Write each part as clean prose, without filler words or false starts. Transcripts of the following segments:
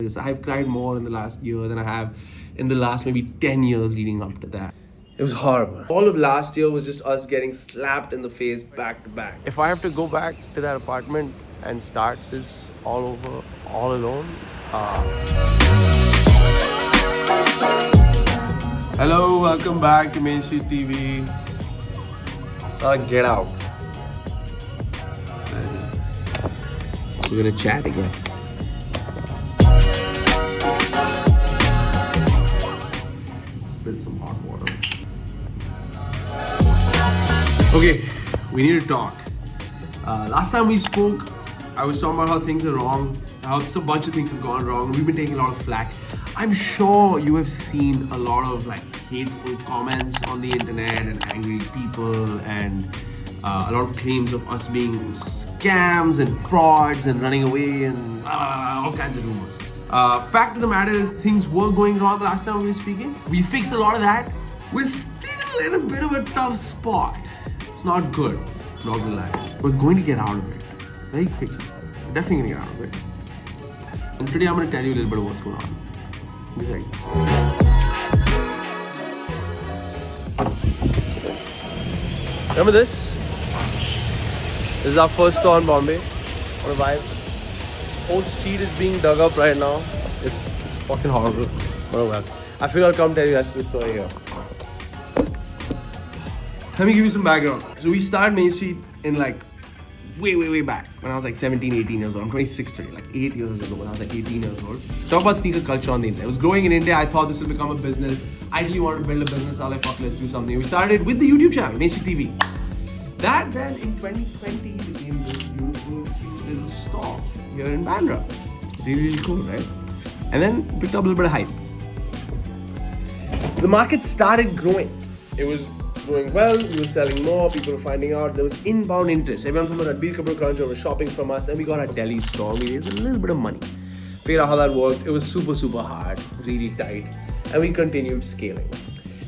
I've cried more in the last year than I have in the last maybe 10 years leading up to that. It was horrible. All of last year was just us getting slapped in the face back to back. If I have to go back to that apartment and start this all over, all alone. Hello, welcome back to Mainstreet TV. So get out. We're gonna chat again. Spit some hot water. Okay, we need to talk. Last time we spoke, I was talking about how things are wrong, how a bunch of things have gone wrong. We've been taking a lot of flack. I'm sure you have seen a lot of hateful comments on the internet and angry people and a lot of claims of us being scams and frauds and running away and all kinds of rumors. Fact of the matter is, things were going wrong the last time we were speaking. We fixed a lot of that. We're still in a bit of a tough spot. It's not good, not gonna lie. We're going to get out of it very quickly. We're definitely gonna get out of it. And today I'm gonna tell you a little bit of what's going on. Remember this? This is our first store in Bombay. What a vibe. Whole street is being dug up right now. It's fucking horrible. Oh well. I figured I'll come tell you that's the story here. Let me give you some background. So we started Mainstreet in way back when I was 17, 18 years old. I'm 26 today, 8 years ago when I was 18 years old. Talk about sneaker culture on the internet. It was growing in India. I thought this would become a business. I really wanted to build a business. I was like, fuck, let's do something. We started with the YouTube channel, Mainstreet TV. That then in 2020 became this beautiful, cute little store here in Bandra. Really cool, right? And then picked up a little bit of hype. The market started growing. It was going well, we were selling more, people were finding out, there was inbound interest. Everyone from our Ranbir Kapoor Crunch was shopping from us, and we got our Delhi store. We raised a little bit of money. Figured out how that worked. It was super hard, really tight, and we continued scaling.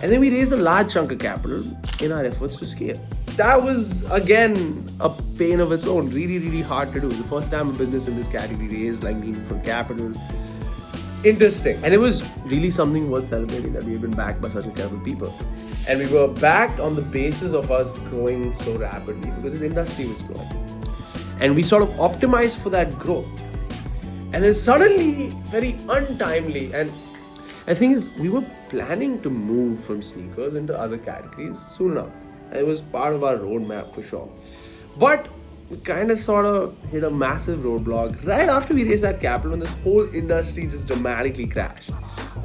And then we raised a large chunk of capital in our efforts to scale. That was, again, a pain of its own. Really hard to do. The first time a business in this category raised meaningful capital. Interesting. And it was really something worth celebrating that we had been backed by such incredible people. And we were backed on the basis of us growing so rapidly because this industry was growing. And we sort of optimized for that growth. And then suddenly, very untimely, and the thing is, we were planning to move from sneakers into other categories soon enough. And it was part of our roadmap for sure. But we kind of sort of hit a massive roadblock right after we raised that capital, and this whole industry just dramatically crashed.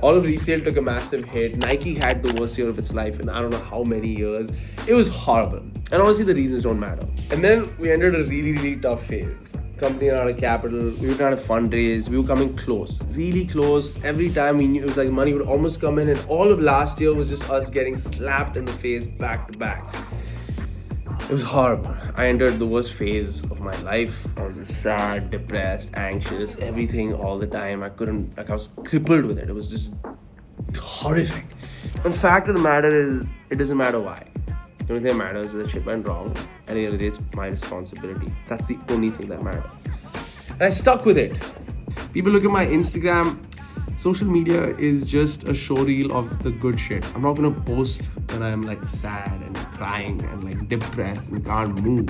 All of resale took a massive hit. Nike had the worst year of its life in I don't know how many years. It was horrible. And honestly, the reasons don't matter. And then we entered a really tough phase. Company out of capital, we were trying to fundraise, we were coming close, really close. Every time we knew, it was money would almost come in, and all of last year was just us getting slapped in the face back to back. It was horrible. I entered the worst phase of my life. I was just sad, depressed, anxious, everything all the time. I was crippled with it. It was just horrific. And the fact of the matter is, it doesn't matter why. The only thing that matters is that shit went wrong, and at the end of the day, it's my responsibility. That's the only thing that matters. And I stuck with it. People look at my Instagram. Social media is just a showreel of the good shit. I'm not gonna post when I'm sad and crying and depressed and can't move.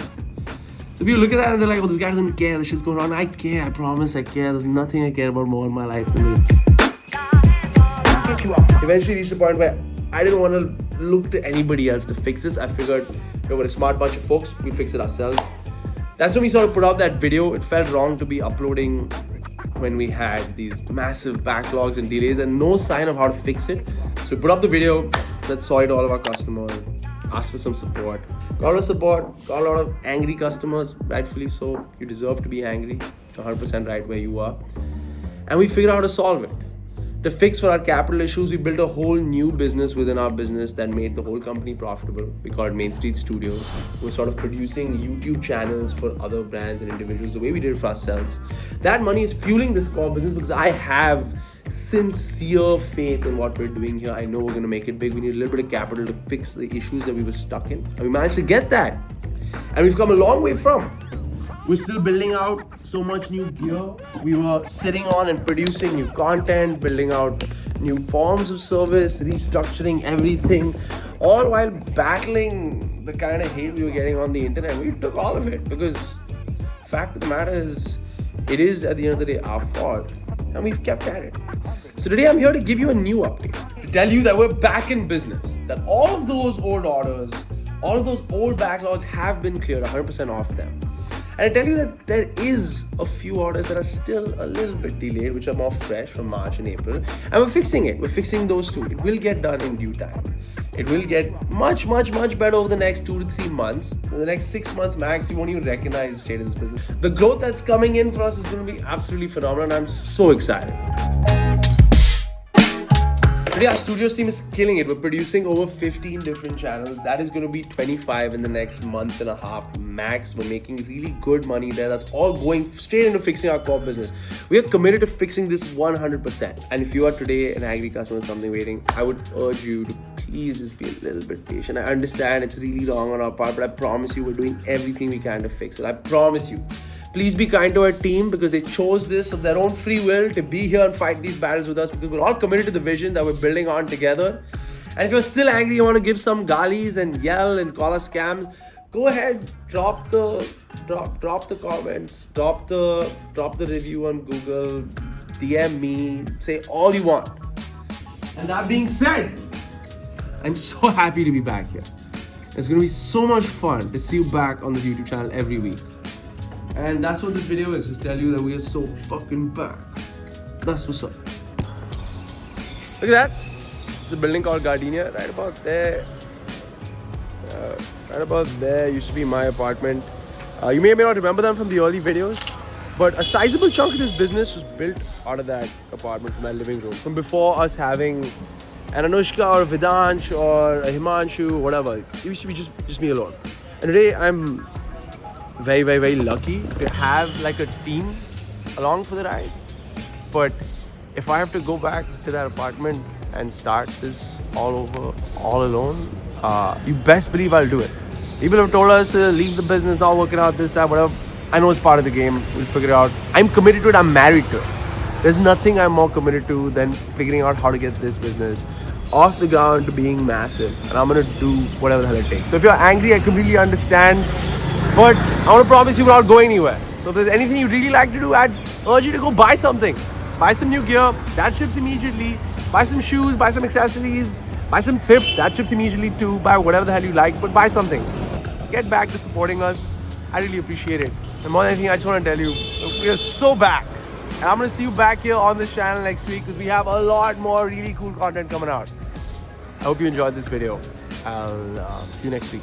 So people look at that and they're like, oh, this guy doesn't care, this shit's going on. I care, I promise I care. There's nothing I care about more in my life than this. Eventually reached a point where I didn't want to look to anybody else to fix this. I figured we're a smart bunch of folks, we'll fix it ourselves. That's when we sort of put out that video. It felt wrong to be uploading when we had these massive backlogs and delays and no sign of how to fix it. So we put up the video, said sorry to all of our customers, asked for some support. Got a lot of support, got a lot of angry customers, rightfully so. You deserve to be angry, 100% right where you are. And we figured out how to solve it. To fix for our capital issues, we built a whole new business within our business that made the whole company profitable. We call it Mainstreet Studios. We're sort of producing YouTube channels for other brands and individuals the way we did it for ourselves. That money is fueling this core business because I have sincere faith in what we're doing here. I know we're going to make it big. We need a little bit of capital to fix the issues that we were stuck in. And we managed to get that. And we've come a long way from. We're still building out so much new gear. We were sitting on and producing new content, building out new forms of service, restructuring everything, all while battling the kind of hate we were getting on the internet. We took all of it because fact of the matter is, it is at the end of the day our fault, and we've kept at it. So today I'm here to give you a new update, to tell you that we're back in business, that all of those old orders, all of those old backlogs have been cleared, 100% off them. And I tell you that there is a few orders that are still a little bit delayed, which are more fresh from March and April. And we're fixing it. We're fixing those too. It will get done in due time. It will get much better over the next 2 to 3 months. In the next 6 months max, you won't even recognize the state of this business. The growth that's coming in for us is going to be absolutely phenomenal, and I'm so excited. Today our studios team is killing it. We're producing over 15 different channels. That is going to be 25 in the next month and a half max. We're making really good money there. That's all going straight into fixing our core business. We are committed to fixing this 100%. And if you are today an angry customer with something waiting, I would urge you to please just be a little bit patient. I understand it's really wrong on our part, but I promise you we're doing everything we can to fix it. I promise you. Please be kind to our team because they chose this of their own free will to be here and fight these battles with us, because we're all committed to the vision that we're building on together. And if you're still angry, you want to give some galis and yell and call us scams, go ahead, drop the comments, drop the review on Google, DM me, say all you want. And that being said, I'm so happy to be back here. It's going to be so much fun to see you back on this YouTube channel every week. And that's what this video is, to tell you that we are so fucking back. That's what's up. Look at that. It's a building called Gardenia, right about there. Right about there used to be my apartment. You may or may not remember them from the early videos, but a sizable chunk of this business was built out of that apartment, from that living room. From before us having an Anushka or a Vidansh or a Himanshu, whatever. It used to be just me alone. And today I'm very lucky to have like a team along for the ride. But if I have to go back to that apartment and start this all over, all alone, you best believe I'll do it. People have told us leave the business, not working out, this, that, whatever. I know it's part of the game. We'll figure it out. I'm committed to it. I'm married to it. There's nothing I'm more committed to than figuring out how to get this business off the ground to being massive. And I'm gonna do whatever the hell it takes. So if you're angry, I completely understand. But I want to promise you we're not going anywhere. So if there's anything you'd really like to do, I'd urge you to go buy something. Buy some new gear, that ships immediately. Buy some shoes, buy some accessories, buy some thrift, that ships immediately too. Buy whatever the hell you like, but buy something. Get back to supporting us. I really appreciate it. And more than anything, I just want to tell you, we are so back. And I'm going to see you back here on this channel next week because we have a lot more really cool content coming out. I hope you enjoyed this video. I'll see you next week.